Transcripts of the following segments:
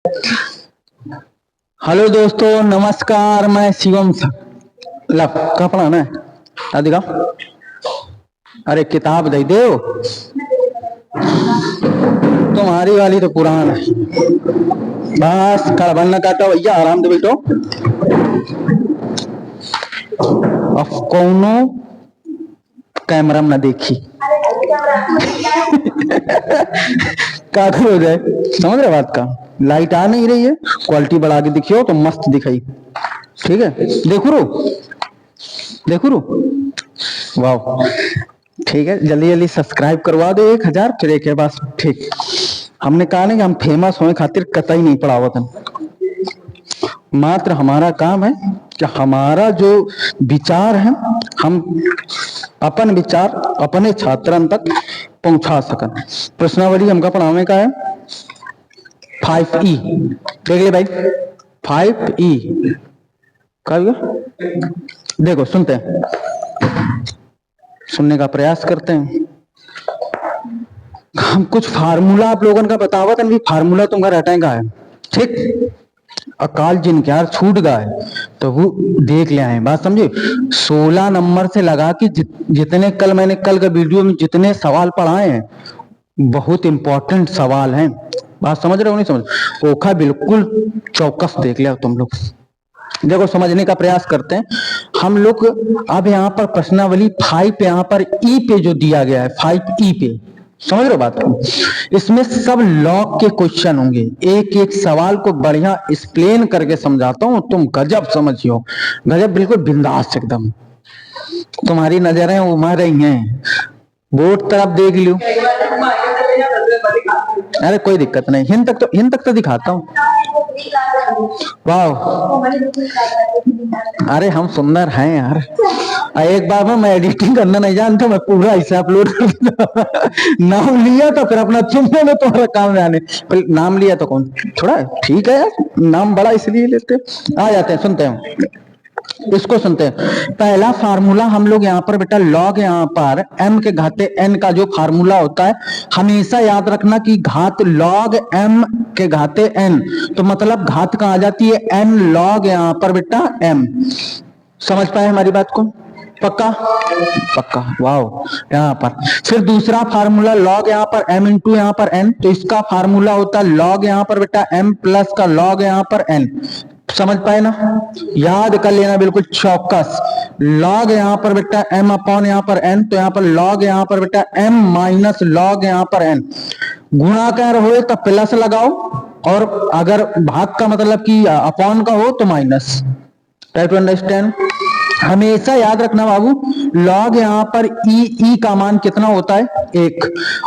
Hello दोस्तों, नमस्कार। मैं शिवम लव का पढ़ाना है राधिका। अरे किताब दे दो, तुम्हारी वाली तो पुरान है। बस कड़बन न काटो भैया, आराम से बैठो। अब कौनो कैमरा में न देखी क्या हो जाए, समझ रहे बात का। लाइट आ नहीं रही है, क्वालिटी बढ़ा के दिखियो तो मस्त दिखाई। ठीक है, देखो रो वाह। ठीक है, जल्दी जल्दी सब्सक्राइब करवा दो 1000, फिर एक है बस। ठीक, हमने कहा नहीं कि हम फेमस होने खातिर कतई नहीं पढ़ावत। मात्र हमारा काम है कि हमारा जो विचार है, हम अपन विचार अपने छात्रन तक पहुंचा सकन। प्रश्नावली हमका पढ़ाने का है 5E। देख ले भाई, 5E का देखो, सुनते हैं, सुनने का प्रयास करते हैं। हम कुछ फार्मूला आप लोगों का बतावत है, फार्मूला तुम्हारा रटेगा है। ठीक, अकाल जिनके यार छूट गया है तो वो देख ले आए, बात समझे। 16 नंबर से लगा कि जितने कल मैंने कल का वीडियो में जितने सवाल पढ़ाए हैं, बहुत इंपॉर्टेंट सवाल हैं। बात समझ रहे हो नहीं समझ? ओखा बिल्कुल चौकस देख लिया तुम लोग। देखो, समझने का प्रयास करते हैं हम लोग। अब यहाँ पर प्रश्नावली 5 यहाँ पर ई पे जो दिया गया है, 5E पे, समझ रहे हो बात को। इसमें सब लॉग के क्वेश्चन होंगे। एक एक सवाल को बढ़िया एक्सप्लेन करके समझाता हूँ, तुम गजब समझियो, गजब, बिल्कुल बिंदास एकदम। तुम्हारी नजरें उमड़ रही हैं, बोर्ड तरफ देख लियो। अरे कोई दिक्कत नहीं, हिंद तक तो दिखाता हूँ। वाह, अरे हम सुंदर हैं यार। एक बार में मैं एडिटिंग करना नहीं जानता, मैं पूरा ऐसे अपलोड कर नाम लिया तो फिर अपना चुनने में तुम्हारा काम में आने। नाम लिया तो कौन, थोड़ा ठीक है यार, नाम बड़ा इसलिए लेते। आ जाते हैं, सुनते हैं, इसको सुनते हैं। पहला फार्मूला हम लोग यहाँ पर बेटा लॉग, यहाँ पर m के घाते n का जो फार्मूला होता है, हमेशा याद रखना कि घात लॉग m के घाते n, तो मतलब घात कहाँ आ जाती है, n लॉग यहाँ पर बेटा m। समझ पाए हमारी बात को? पक्का पक्का, वाओ। यहाँ पर फिर दूसरा फार्मूला लॉग यहाँ पर m इंटू यहाँ पर n, तो इसका फार्मूला होता है लॉग यहाँ पर बेटा m प्लस का लॉग यहाँ पर n। समझ पाए ना, याद कर लेना बिल्कुल चौकस। लॉग यहाँ पर बेटा m अपॉन यहाँ पर n, तो यहाँ पर लॉग यहाँ पर बेटा m माइनस लॉग यहाँ पर n। गुणा कर हो तो प्लस लगाओ, और अगर भाग का मतलब कि अपॉन का हो तो माइनस। Try to understand. हमेशा याद रखना बाबू, लॉग यहाँ पर ई का मान कितना होता है, 1,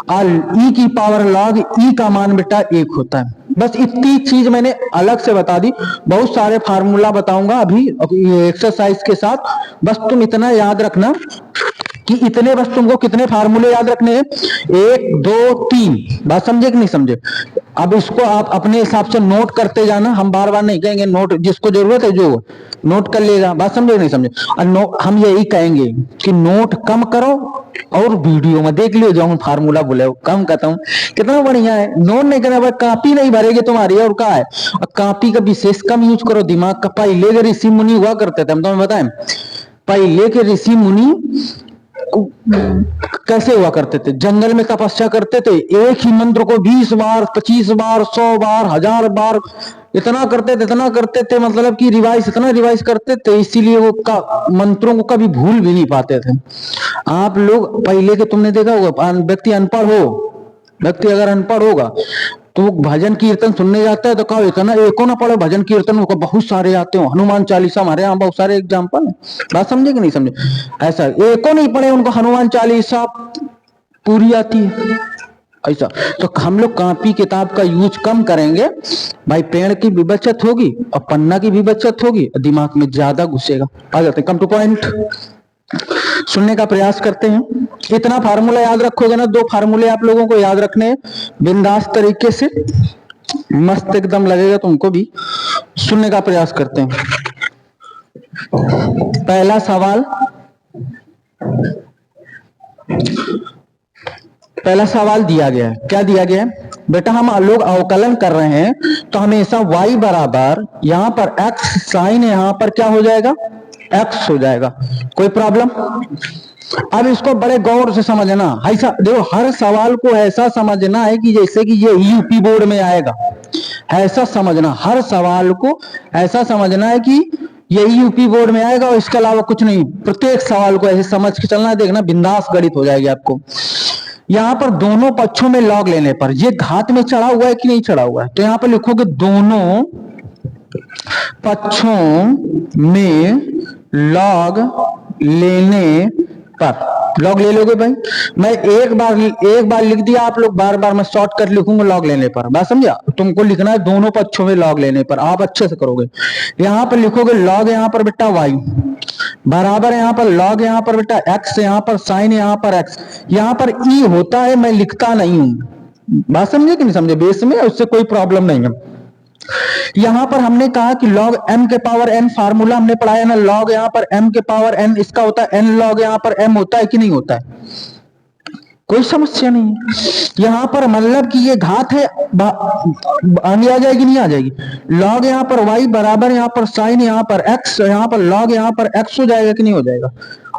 और ई की पावर लॉग ई का मान बेटा 1 होता है। बस इतनी चीज मैंने अलग से बता दी, बहुत सारे फार्मूला बताऊंगा अभी एक्सरसाइज के साथ। बस तुम इतना याद रखना कि इतने, बस तुमको कितने फार्मूले याद रखने हैं, 1 2 3। बात समझे कि नहीं समझे? अब इसको आप अपने हिसाब से नोट करते जाना, हम बार बार नहीं कहेंगे, नोट जिसको जरूरत है जो नोट कर लेगा। बात समझे नहीं समझे? और हम यही कहेंगे कि नोट कम करो और वीडियो में देख लियो, जो हम फार्मूला बोले कम करता हूँ। कितना बढ़िया है, नोट नहीं करना, कॉपी नहीं भरेगी तुम्हारी, और क्या है, कॉपी का विशेष कम यूज करो दिमाग का। पहले के ऋषि मुनि हुआ करते थे, हम तुम्हें बताएं, पहले के ऋषि मुनि कैसे हुआ करते थे, जंगल में तपस्या करते थे, एक ही मंत्र को 20 बार 25 बार 100 बार 1000 बार इतना करते थे, मतलब कि इतना रिवाइज करते थे, इसीलिए वो मंत्रों को कभी भूल भी नहीं पाते थे। आप लोग पहले के तुमने देखा होगा, व्यक्ति अगर अनपढ़ होगा तो भजन कीर्तन सुनने जाता है तो कहो इतना एको ना पढ़ो भजन कीर्तन, को बहुत सारे आते हो, हनुमान चालीसा हमारे यहाँ बहुत सारे एग्जाम्पल है। बात समझे कि नहीं समझे? ऐसा एको नहीं पढ़े उनको हनुमान चालीसा पूरी आती है ऐसा। तो हम लोग कॉपी किताब का यूज कम करेंगे भाई, पेड़ की भी बचत होगी और पन्ना की भी बचत होगी, दिमाग में ज्यादा घुसेगा। आ जाते कम टू पॉइंट, सुनने का प्रयास करते हैं। इतना फार्मूला याद रखोगे ना, 2 फार्मूले आप लोगों को याद रखने बिंदास तरीके से, मस्त एकदम लगेगा तुमको भी। सुनने का प्रयास करते हैं। पहला सवाल दिया गया है, क्या दिया गया है, बेटा हम लोग अवकलन कर रहे हैं तो हमेशा y बराबर यहाँ पर x साइन यहाँ पर क्या हो जाएगा, x हो जाएगा। कोई प्रॉब्लम? अब इसको बड़े गौर से समझना। ऐसा देखो, हर सवाल को ऐसा समझना है कि जैसे कि ये यूपी बोर्ड में आएगा, ऐसा समझना। हर सवाल को ऐसा समझना है कि यही यूपी बोर्ड में आएगा और इसके अलावा कुछ नहीं। प्रत्येक सवाल को ऐसे समझ के चलना, देखना बिंदास गणित हो जाएगी आपको। यहाँ पर दोनों पक्षों में लॉग लेने पर ये घात में चढ़ा हुआ है कि नहीं चढ़ा हुआ है, तो यहाँ पर लिखोगे दोनों पक्षों में लॉग लेने पर। लॉग ले लोगे भाई, मैं एक बार लिख दिया, आप लोग बार बार मैं शॉर्टकट लिखूंगा लॉग लेने पर, बात समझा? तुमको लिखना है दोनों पक्षों में लॉग लेने पर, आप अच्छे से करोगे। यहाँ पर लिखोगे लॉग यहाँ पर बेटा y बराबर यहाँ पर लॉग यहाँ पर बेटा x, यहाँ पर साइन यहाँ पर x, यहाँ पर e होता है, मैं लिखता नहीं हूं। बात समझे कि नहीं समझे? बेस में उससे कोई प्रॉब्लम नहीं है। यहां पर हमने कहा कि log m के पावर n, फार्मूला हमने पढ़ाया ना, log यहां पर m के पावर n, इसका होता है n log यहां पर m होता है कि नहीं होता है? कोई समस्या नहीं है। यहां पर मतलब कि ये घात है, आगे आ जाएगी नहीं आ जाएगी? log यहां पर y बराबर यहां पर साइन यहां पर x, यहां पर log यहां पर x हो जाएगा कि नहीं हो जाएगा?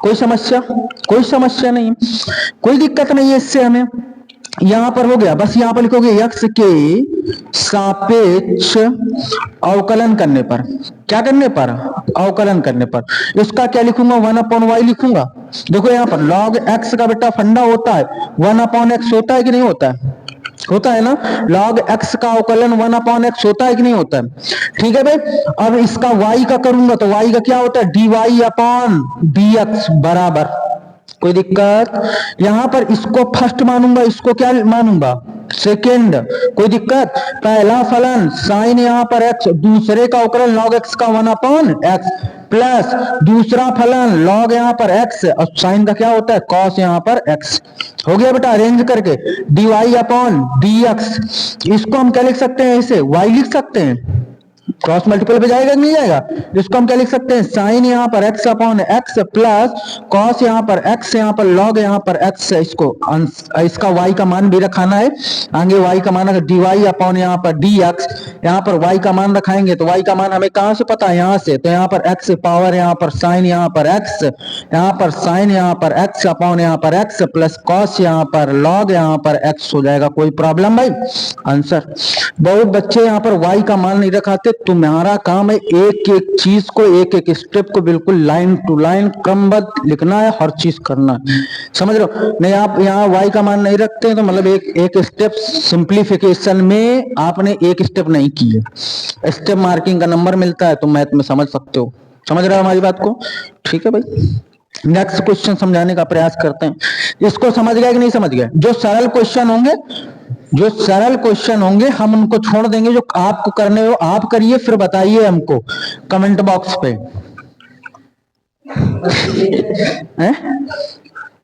कोई समस्या? कोई समस्या नहीं, कोई दिक्कत नहीं है इससे हमें। यहां पर हो गया, बस यहां पर लिखोगे x के सापेक्ष अवकलन करने पर। क्या करने पर? अवकलन करने पर। इसका क्या लिखूंगा? 1/y लिखूंगा। देखो यहां पर log x का बेटा फंडा होता है 1/x होता है कि नहीं होता है? होता है ना। log x का अवकलन 1/x होता है कि नहीं होता है? ठीक है भाई। अब इसका y का करूंगा तो y का क्या होता है? dy/dx बराबर। कोई दिक्कत? यहां पर इसको फर्स्ट मानूंगा, इसको क्या मानूंगा? सेकेंड। कोई दिक्कत? पहला फलन साइन यहां पर x, दूसरे का अवकलन log x का 1/x प्लस दूसरा फलन log यहां पर x और साइन का क्या होता है? cos यहां पर x। हो गया बेटा अरेंज करके dy/dx। इसको हम क्या लिख सकते हैं? ऐसे y लिख सकते हैं, क्रॉस मल्टीपल पे जाएगा कि नहीं जाएगा? इसको हम क्या लिख सकते हैं? साइन यहाँ पर x/x प्लस कॉस यहाँ पर x, यहाँ पर log यहाँ पर x। इसको इसका y का मान भी रखाना है, आगे y का मान अगर dy अपॉन यहाँ पर dx, यहाँ पर y का मान रखाएंगे तो y का मान हमें कहां से पता है? यहाँ से। तो यहाँ पर x पावर यहाँ पर साइन यहाँ पर x, यहाँ पर साइन यहाँ पर x अपॉन यहाँ पर x प्लस कॉस यहाँ पर log यहाँ पर x हो जाएगा। कोई प्रॉब्लम भाई? आंसर। बहुत बच्चे यहाँ पर y का मान नहीं रखाते। तुम्हारा काम है एक एक चीज को, एक एक स्टेप को बिल्कुल लाइन टू लाइन क्रमबद्ध लिखना है, हर चीज करना है, समझ रहे हो? नहीं आप यहाँ y का मान नहीं रखते हैं तो मतलब एक स्टेप सिंप्लीफिकेशन में आपने एक स्टेप नहीं किए। स्टेप मार्किंग का नंबर मिलता है तो मैथ में समझ सकते हो। समझ रहे हो हमारी बात को? ठीक है भाई, नेक्स्ट क्वेश्चन समझाने का प्रयास करते हैं। इसको समझ गए कि नहीं समझ गए? जो सरल क्वेश्चन होंगे हम उनको छोड़ देंगे, जो आपको करने हो आप करिए, फिर बताइए हमको कमेंट बॉक्स पे।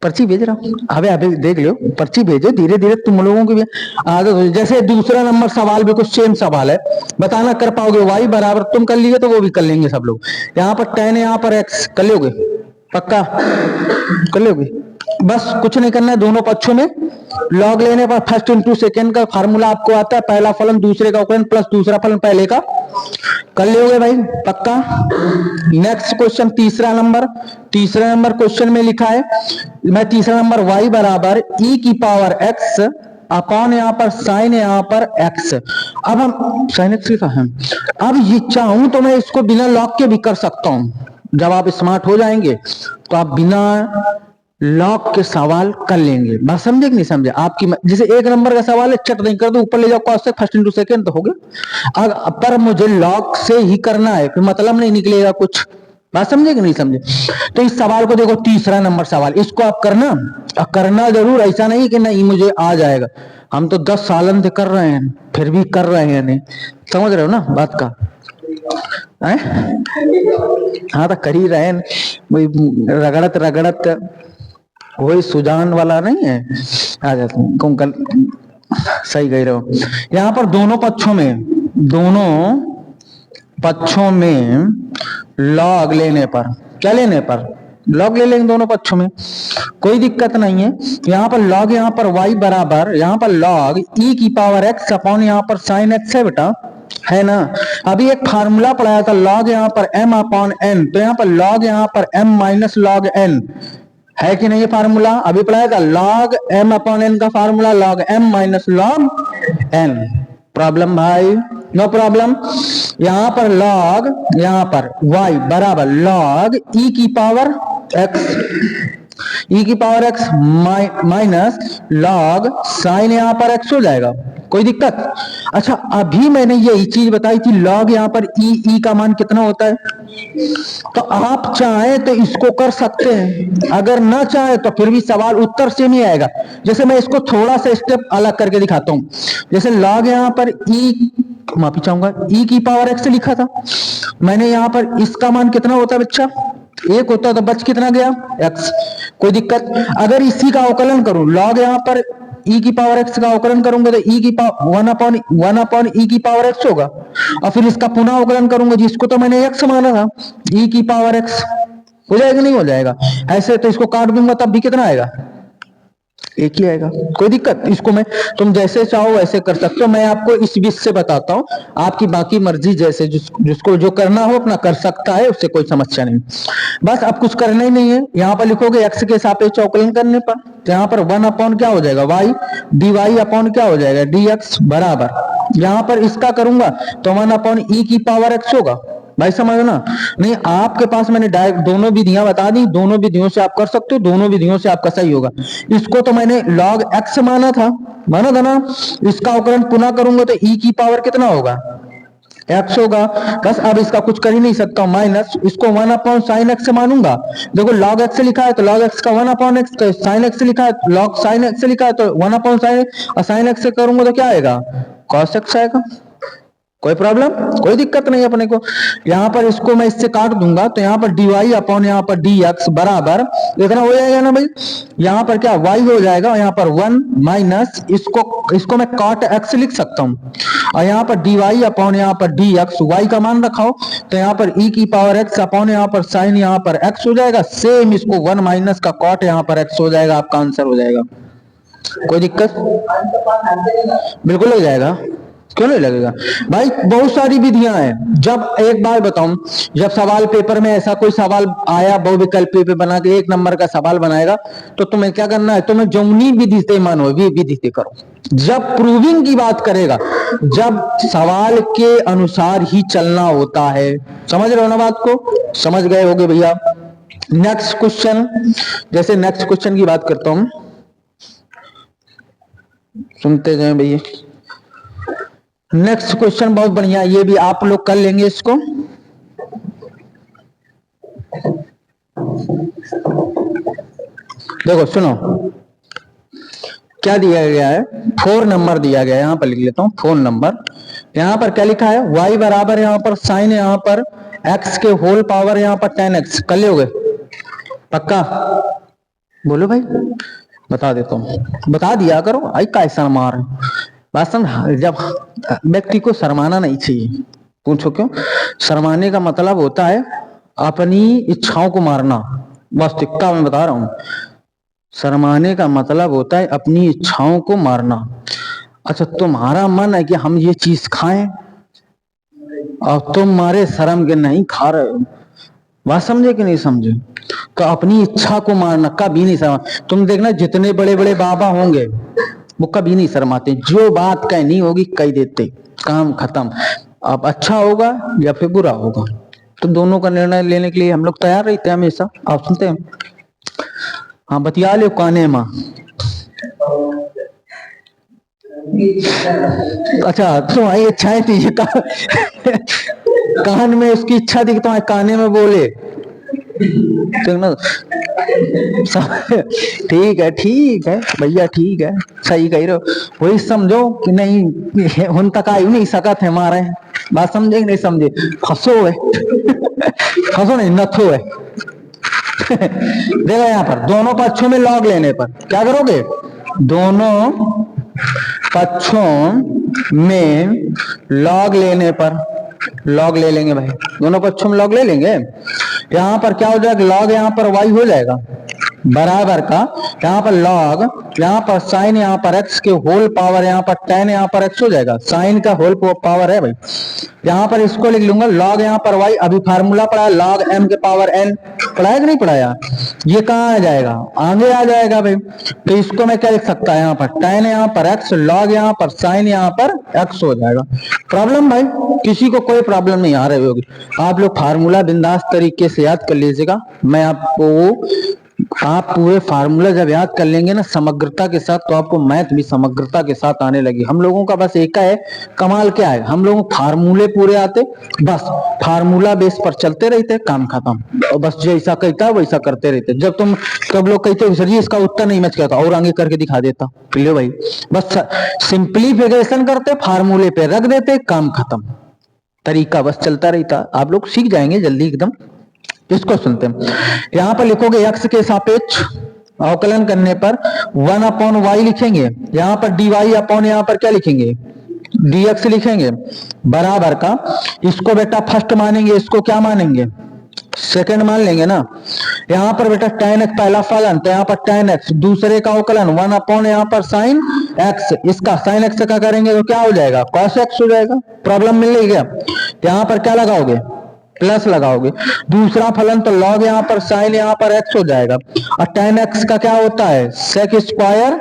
पर्ची भेज रहा हूँ, अबे देख लो, पर्ची भेजो, धीरे धीरे तुम लोगों की भी आदत हो। जैसे दूसरा नंबर सवाल भी कुछ सेम सवाल है, बताना कर पाओगे? y बराबर तुम कर लिए तो वो भी कर लेंगे सब लोग। यहाँ पर tan यहाँ पर x कर लोगे? पक्का कर लोगे? बस कुछ नहीं करना है, दोनों पक्षों में लॉग लेने पर फर्स्ट इंटू सेकेंड का फार्मूला आपको आता है, पहला फलन दूसरे का अवकलन प्लस दूसरा फलन पहले का, कर लोगे भाई? पक्का। नेक्स्ट क्वेश्चन तीसरा नंबर क्वेश्चन में लिखा है, मैं तीसरा नंबर y बराबर e की पावर x अपॉन यहाँ पर साइन यहाँ पर x। अब हम साइन x लिखा है, अब ये चाहूं तो मैं इसको बिना लॉग के भी कर सकता हूं। जब आप स्मार्ट हो जाएंगे तो आप बिना लॉग के सवाल कर लेंगे। बात समझे कि नहीं समझे? आपकी जैसे एक नंबर का सवाल है, चट नहीं कर दो, ऊपर ले जाओ कॉस से फर्स्ट इंटू सेकेंड तो हो गया। पर मुझे लॉग से ही करना है, फिर मतलब नहीं निकलेगा कुछ। बात समझे कि नहीं समझे? तो इस सवाल को देखो, तीसरा नंबर सवाल, इसको आप करना जरूर, ऐसा नहीं कि नहीं मुझे आ जाएगा। हम तो 10 सालन से कर रहे हैं, फिर भी कर रहे हैं, नहीं समझ रहे हो ना बात का? हाँ तो कर ही रहे हैं, रगड़त वही सुजान वाला नहीं है, आ जाता कल सही कह रहे हो। यहाँ पर दोनों पक्षों में लॉग लेने पर, क्या लेने पर? लॉग ले लेंगे दोनों पक्षों में, कोई दिक्कत नहीं है। यहाँ पर लॉग, यहाँ पर y बराबर, यहाँ पर लॉग e की पावर x अपॉन यहाँ पर साइन x है बेटा, है ना। अभी एक फार्मूला पढ़ाया था लॉग यहाँ पर m अपॉन n, तो यहाँ पर लॉग यहाँ पर m माइनस लॉग n है कि नहीं, ये फार्मूला अभी पढ़ाया था, log m अपॉन n का formula log m minus log n। Problem भाई? No problem. यहां पर log, यहां पर y बराबर log e की पावर x, e की power x minus log sine यहाँ पर x हो जाएगा, कोई दिक्कत? अच्छा, अभी मैंने यही चीज बताई थी, log यहाँ पर e का मान कितना होता है, तो आप चाहें तो इसको कर सकते हैं, अगर ना चाहे तो फिर भी सवाल उत्तर सेम ही आएगा। जैसे मैं इसको थोड़ा सा स्टेप अलग करके दिखाता हूं, जैसे log यहाँ पर माफी चाहूंगा e की पावर x लिखा था मैंने, यहाँ पर इसका मान कितना होता है बच्चा, 1 होता है, तो बच कितना गया x, कोई दिक्कत? अगर इसी का अवकलन करूं, log यहाँ पर e की पावर x का अवकलन करूंगा तो e की पावर 1 अपॉन e की पावर x होगा, और फिर इसका पुनः अवकलन करूंगा जिसको तो मैंने x माना था, e की पावर x हो जाएगा, नहीं हो जाएगा? ऐसे तो इसको काट दूंगा तब भी कितना आएगा, एक ही आएगा, कोई दिक्कत? इसको मैं, तुम जैसे चाहो वैसे कर सकते हो, मैं आपको इस बीच से बताता हूँ, आपकी बाकी मर्जी, जैसे जिसको जो करना हो अपना कर सकता है, उससे कोई समस्या नहीं। बस अब कुछ करना ही नहीं है, यहाँ पर लिखोगे x के सापेक्ष अवकलन करने पर, तो यहाँ पर 1 अपॉन क्या हो जाएगा y dy अपॉन क्या हो जाएगा dx बराबर, यहाँ पर इसका करूंगा तो 1 अपॉन e की पावर x होगा। भाई समझ ना? नहीं, आपके पास मैंने डायरेक्ट दोनों विधियां बता दी, दोनों विधियों से आप कर सकते हो, दोनों विधियों से आपका सही होगा। इसको तो मैंने log x माना था ना, इसका अवकलन पुनः करूंगा तो e की पावर कितना होगा, x होगा। बस अब इसका कुछ कर ही नहीं सकता हूं, माइनस इसको 1 अपॉन साइन x से मानूंगा, देखो log x लिखा है तो log x का 1 अपॉन x, तो साइन x लिखा है log साइन x लिखा है तो 1 अपॉन साइन, और साइन x से करूंगा तो क्या आएगा, cos x आएगा, कोई प्रॉब्लम, कोई दिक्कत नहीं अपने को। यहाँ पर इसको मैं इससे काट दूंगा तो यहाँ पर dy अपॉन यहाँ पर dx बराबर इतना हो जाएगा ना भाई, यहाँ पर क्या y हो जाएगा, और यहाँ पर 1 माइनस इसको मैं cot x लिख सकता हूँ, और यहाँ पर dy अपॉन यहाँ पर dx y का मान रखा हो तो यहाँ पर e की पावर x अपॉन यहाँ पर साइन यहाँ पर x हो जाएगा, सेम इसको 1 माइनस का cot यहाँ पर x हो जाएगा, आपका आंसर हो जाएगा, कोई दिक्कत? बिल्कुल हो जाएगा, क्यों नहीं लगेगा भाई? बहुत सारी विधियां हैं। जब एक बार बताऊं, जब सवाल पेपर में ऐसा कोई सवाल आया बहुविकल्पी पे बना के 1 नंबर का सवाल बनाएगा, तो तुम्हें क्या करना है, तुम्हें जौनी विधि से मानो विधि से करो। जब प्रूविंग की बात करेगा, जब सवाल के अनुसार ही चलना होता है, समझ रहे हो ना बात को? समझ गए होगे भैया। नेक्स्ट क्वेश्चन, जैसे नेक्स्ट क्वेश्चन की बात करता हूं, सुनते जाए भैया। नेक्स्ट क्वेश्चन बहुत बढ़िया, ये भी आप लोग कर लेंगे इसको। देखो सुनो, क्या दिया गया है, 4 नंबर दिया गया है, यहां पर लिख लेता हूं 4 नंबर। यहां पर क्या लिखा है, y बराबर यहां पर साइन यहाँ पर x के होल पावर यहाँ पर 10x, कर लोगे पक्का? बोलो भाई, बता देता हूं, बता दिया करो, आई कैसा मार बात समझ। जब व्यक्ति को शर्माना नहीं चाहिए, पूछो क्यों? शर्माने का मतलब होता है अपनी इच्छाओं को मारना, वास्तविकता में बता रहा हूं, शर्माने का मतलब होता है अपनी इच्छाओं को मारना। अच्छा, तुम्हारा मन है कि हम ये चीज खाएं और तुम मारे शर्म के नहीं खा रहे हो, बात समझे कि नहीं समझे? तो अपनी इच्छा को मारना कभी नहीं शर्मा। तुम देखना जितने बड़े बड़े बाबा होंगे वो कभी नहीं शर्माते, जो बात कहनी होगी कह देते, काम खत्म। अब अच्छा होगा या फिर बुरा होगा, तो दोनों का निर्णय लेने के लिए हम लोग तैयार रहते हैं हमेशा। आप सुनते हैं? हाँ, बतिया लो काने माँ। अच्छा, तुम्हारी इच्छाएं थी कान में उसकी इच्छा थी कि तुम्हारे काने में बोले, ठीक है भैया, ठीक है, सही कह रहे हो। वही समझो कि नहीं उन तक आयु नहीं सकत है हमारे, बात समझे कि नहीं समझे? फंसो है फंसो नहीं, नथो है। देखो यहाँ पर दोनों पक्षों में लॉग लेने पर क्या करोगे, दोनों पक्षों में लॉग लेने पर लॉग ले लेंगे भाई, दोनों पक्षों में लॉग ले लेंगे। यहाँ पर क्या हो जाएगा, लॉग यहाँ पर वाई हो जाएगा बराबर का, यहाँ पर लॉग, यहाँ पर साइन, यहाँ पर एक्स के होल पावर, यहाँ पर टेन, यहाँ पर एक्स हो जाएगा, साइन का होल पावर है भाई। यहाँ पर इसको लिख लूंगा लॉग यहाँ पर वाई, अभी फार्मूला पढ़ा लॉग एम के पावर एन, पढ़ाया कि नहीं पढ़ाया, ये कहाँ आ जाएगा, आगे आ जाएगा भाई। तो इसको मैं क्या लिख सकता है, यहाँ पर टेन, यहाँ पर एक्स, लॉग यहाँ पर साइन, यहाँ पर एक्स हो जाएगा। प्रॉब्लम भाई, किसी को कोई प्रॉब्लम नहीं आ रही होगी, आप लोग फार्मूला बिंदास तरीके से याद कर लीजिएगा। मैं आपको, आप पूरे फार्मूला जब याद कर लेंगे ना समग्रता के साथ, तो आपको मैथ भी समग्रता के साथ आने लगी। हम लोगों का बस एक है कमाल, क्या है, हम लोगों फार्मूले पूरे आते, बस फार्मूला बेस पर चलते रहते, काम खत्म, और बस जैसा कहता है वैसा करते रहते। जब तुम सब लोग कहते हो सर जी इसका उत्तर नहीं मैच करता, और आगे करके दिखा देता, लो भाई बस सिंप्लीफिकेशन करते, फार्मूले पे रख देते, काम खत्म, तरीका बस चलता रहता। आप लोग सीख जाएंगे जल्दी एकदम। इसको सुनते हैं, यहां पर लिखोगे x के सापेक्ष अवकलन करने पर 1 अपॉन वाई लिखेंगे, यहाँ पर dy अपॉन यहाँ पर क्या लिखेंगे, dx लिखेंगे बराबर का, इसको बेटा फर्स्ट मानेंगे, इसको क्या मानेंगे, सेकंड मान लेंगे ना। यहाँ पर बेटा tan x पहला फलन, तो यहाँ पर tan x, दूसरे का अवकलन 1 अपॉन यहाँ पर sin x, इसका sin x का करेंगे तो क्या हो जाएगा, cos x हो जाएगा। प्रॉब्लम मिल रही है क्या, यहाँ पर क्या लगाओगे, प्लस लगाओगे, दूसरा फलन तो लॉग यहाँ पर साइन यहाँ पर एक्स हो जाएगा, और टेन एक्स का क्या होता है, सेक स्क्वायर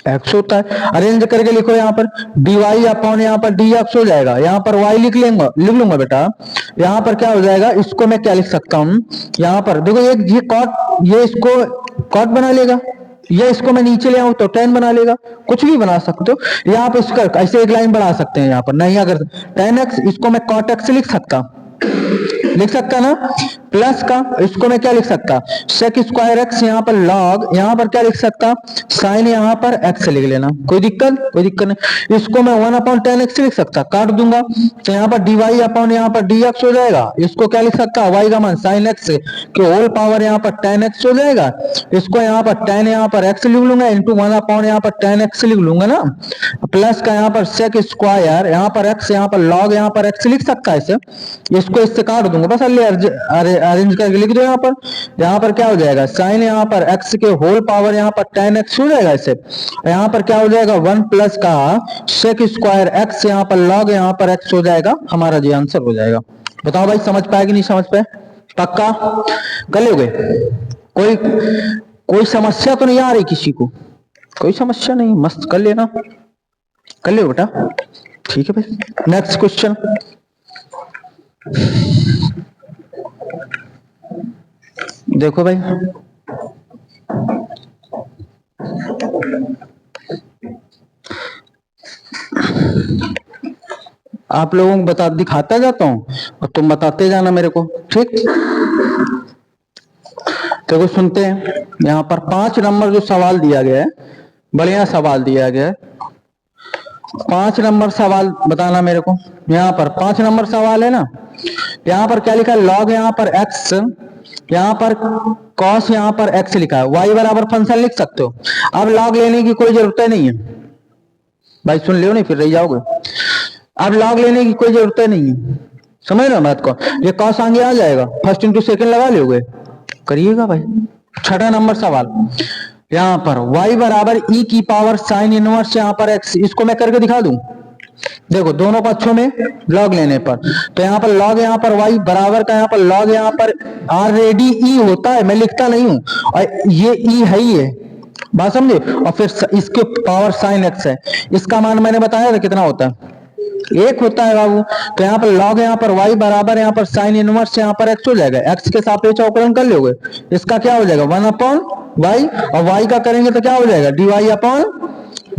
एक्स होता है। अरेंज करके लिखो, यहाँ पर डी वाई अपॉन यहाँ पर डी एक्स हो जाएगा, यहाँ पर वाई लिख लूंगा बेटा, यहाँ पर क्या हो जाएगा, इसको मैं क्या लिख सकता हूँ, यहाँ पर देखो ये कॉट, ये इसको कॉट बना लेगा, ये इसको मैं नीचे ले आऊं तो टेन बना लेगा, कुछ भी बना सकते हो। यहाँ पर इसका ऐसे एक लाइन बढ़ा सकते हैं, यहाँ पर नहीं, अगर टेन एक्स इसको मैं कॉट एक्स लिख सकता ना, प्लस का इसको मैं क्या लिख सकता, सेक स्क्वायर एक्स, यहाँ पर लॉग, यहाँ पर क्या लिख सकता, साइन यहाँ पर एक्स लिख लेना, कोई दिक्कत नहीं। इसको मैं 1 अपॉन टेन एक्स लिख सकता, काट दूंगा तो यहाँ पर डी वाई अपॉन यहाँ पर डी एक्स हो जाएगा। इसको क्या लिख सकता, वाई का मान साइन एक्स के होल पावर यहाँ पर टेन एक्स हो जाएगा। इसको यहाँ पर टेन यहाँ पर एक्स लिख लूंगा, इंटू 1 अपॉन यहाँ पर टेन एक्स लिख लूंगा ना, प्लस का यहाँ पर सेक स्क्वायर यहाँ पर एक्स, यहाँ पर लॉग यहाँ पर एक्स लिख सकता है इसे, इसको इससे काट दूंगा, बस अरेंज करके लिख दो। यहाँ पर क्या हो जाएगा, साइन यहाँ पर एक्स के होल पावर यहाँ पर टेन एक्स हो जाएगा इसे, यहाँ पर क्या हो जाएगा 1 प्लस का सेक स्क्वायर एक्स, यहाँ पर लॉग यहाँ पर एक्स हो जाएगा, हमारा जी आंसर हो जाएगा। बताओ भाई समझ पाए कि नहीं समझ पाए, पक्का कर लोगे, कोई समस्या तो नहीं आ रही किसी को, कोई समस्या नहीं, मस्त कर लेना, कर लो बेटा, ठीक है भाई। नेक्स्ट क्वेश्चन, देखो भाई आप लोगों को बता दिखाता जाता हूं और तुम बताते जाना मेरे को, ठीक। देखो सुनते हैं, यहाँ पर 5 नंबर जो सवाल दिया गया है, बढ़िया सवाल दिया गया है, 5 नंबर सवाल बताना मेरे को। यहाँ पर 5 नंबर सवाल है ना, यहाँ पर क्या लिखा है, लॉग यहाँ पर एक्स, यहाँ पर कॉस यहाँ पर एक्स लिखा है, वाई बराबर फंक्शन लिख सकते हो। अब लॉग लेने की कोई जरूरत नहीं है भाई, सुन लियो नहीं फिर रह जाओगे, अब लॉग लेने की कोई जरूरत नहीं है, समझ लो बात को, ये कॉस आगे आ जाएगा, फर्स्ट इंटू सेकंड लगा लोगे, करिएगा भाई। 6 नंबर सवाल, यहाँ पर y बराबर e की पावर साइन इनवर्स यहाँ पर x, इसको मैं करके दिखा दूं, देखो दोनों पक्षों में लॉग लेने पर, तो यहाँ पर लॉग यहाँ पर y बराबर का यहाँ पर लॉग यहाँ पर ऑलरेडी e होता है, मैं लिखता नहीं हूं, और ये e है ही है, बात समझे, और फिर इसके पावर साइन x है, इसका मान मैंने बताया था कितना होता है, 1 होता है बाबू। तो यहाँ पर लॉग यहाँ पर y बराबर यहाँ पर साइन इनवर्स यहाँ पर x हो जाएगा, x के सापेक्ष अवकलन कर लोगे, इसका क्या हो जाएगा 1 अपॉन y, और y का करेंगे तो क्या हो जाएगा dy अपॉन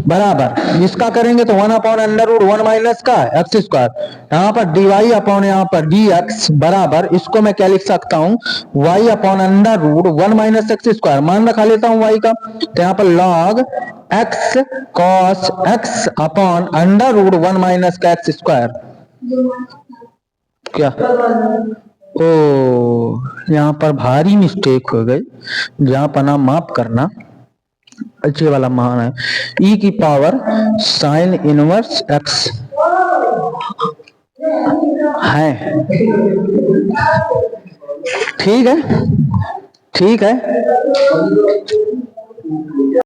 बराबर, इसका करेंगे तो 1 अपॉन अंडर रूट 1 माइनस का एक्स स्क्वायर, यहाँ पर dy अपॉन यहाँ पर dx बराबर, इसको मैं क्या लिख सकता हूँ y upon under root 1 minus X square, मान रखा लेता हूँ y का, तो यहाँ पर log x cos x upon under root 1 minus का एक्स स्क्वायर, क्या ओ यहाँ पर भारी मिस्टेक हो गई, जहां पर नाम माफ करना, अच्छे वाला मान है e की पावर साइन इनवर्स x है, ठीक है, ठीक है।